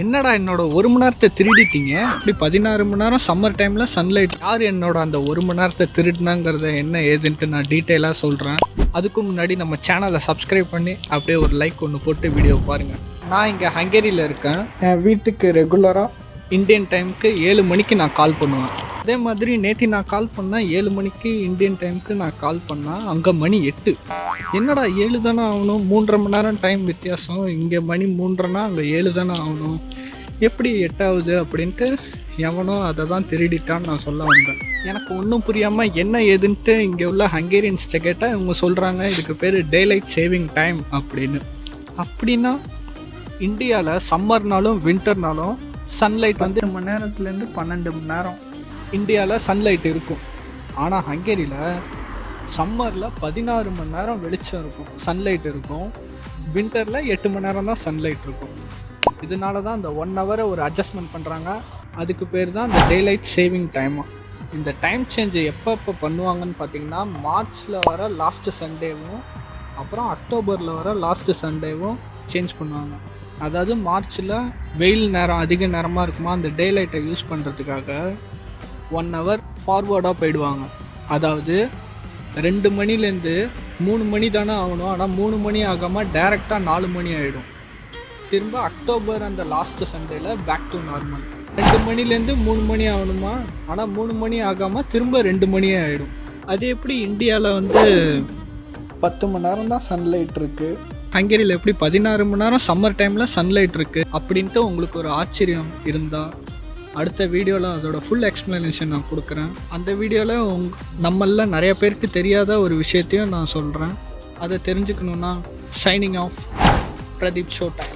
என்னடா என்னோட 1 மணி நேரத்தை திருடிட்டீங்க? இப்படி 16 மணி நேரம் சம்மர் டைமில் சன்லைட். யார் என்னோட அந்த 1 மணி நேரத்தை திருடினாங்கிறத என்ன ஏதுன்ட்டு நான் டீட்டெயிலாக சொல்கிறேன். அதுக்கு முன்னாடி நம்ம சேனலை சப்ஸ்கிரைப் பண்ணி அப்படியே ஒரு லைக் ஒன்று போட்டு வீடியோ பாருங்கள். நான் இங்கே ஹங்கேரியில் இருக்கேன். என் வீட்டுக்கு ரெகுலராக இந்தியன் டைமுக்கு 7 மணிக்கு நான் கால் பண்ணுவேன். அதே மாதிரி நேற்று நான் கால் பண்ணேன் 7 மணிக்கு இந்தியன் டைமுக்கு நான் கால் பண்ணேன். அங்கே மணி 8. என்னடா 7 தானே ஆகணும், 3.5 மணி நேரம் டைம் வித்தியாசம். இங்கே மணி 3:30னா அங்கே 7 தானே ஆகணும், எப்படி 8 ஆகுது அப்படின்ட்டு எவனோ அதை தான் திருடிட்டான்னு நான் சொல்ல வந்தேன். எனக்கு ஒன்றும் புரியாமல் என்ன ஏதுன்ட்டு இங்கே உள்ள ஹங்கேரியன்ஸ்ட்டை கேட்டால் இவங்க சொல்கிறாங்க இதுக்கு பேர் டேலைட் சேவிங் டைம் அப்படின்னு. அப்படின்னா இந்தியாவில் சம்மர்னாலும் வின்டர்னாலும் சன்லைட் வந்து 2 மணி நேரத்துலேருந்து 12 மணி நேரம் இந்தியாவில் சன்லைட் இருக்கும். ஆனால் ஹங்கேரியில் சம்மரில் 16 மணி நேரம் வெளிச்சம் இருக்கும், சன்லைட் இருக்கும். வின்டரில் 8 மணி நேரம் தான் சன்லைட் இருக்கும். இதனால தான் அந்த 1 ஹவரை ஒரு அட்ஜஸ்ட்மெண்ட் பண்ணுறாங்க. அதுக்கு பேர் தான் இந்த டேலைட் சேவிங் டைமாக. இந்த டைம் சேஞ்சை எப்போ பண்ணுவாங்கன்னு பார்த்தீங்கன்னா மார்ச்சில் வர லாஸ்ட்டு சண்டேவும் அப்புறம் அக்டோபரில் வர லாஸ்ட்டு சண்டேவும் சேஞ்ச் பண்ணுவாங்க. அதாவது மார்ச்சில் வெயில் நேரம் அதிக நேரமாக இருக்குமா, அந்த டே லைட்டை யூஸ் பண்ணுறதுக்காக 1 ஹவர் ஃபார்வர்டாக போயிடுவாங்க. அதாவது 2 மணிலேருந்து 3 மணி தானே ஆகணும், ஆனால் 3 மணி ஆகாமல் டேரெக்டாக 4 மணி ஆகிடும். திரும்ப அக்டோபர் அந்த லாஸ்ட்டு சண்டேயில் பேக் டு நார்மல். 2 மணிலேருந்து 3 மணி ஆகணுமா, ஆனால் 3 மணி ஆகாமல் திரும்ப 2 மணியே ஆகிடும். அது எப்படி இந்தியாவில் வந்து 10 மணி நேரம் தான் சன்லைட் இருக்குது, ஹங்கேரியில் எப்படி 16 மணி நேரம் சம்மர் டைமில் சன்லைட் இருக்குது அப்படின்ட்டு உங்களுக்கு ஒரு ஆச்சரியம் இருந்தால் அடுத்த வீடியோவில் அதோட ஃபுல் எக்ஸ்ப்ளனேஷன் நான் கொடுக்குறேன். அந்த வீடியோவில் நம்மளில் நிறைய பேருக்கு தெரியாத ஒரு விஷயத்தையும் நான் சொல்கிறேன். அதை தெரிஞ்சுக்கணுன்னா signing off Pradeep show time.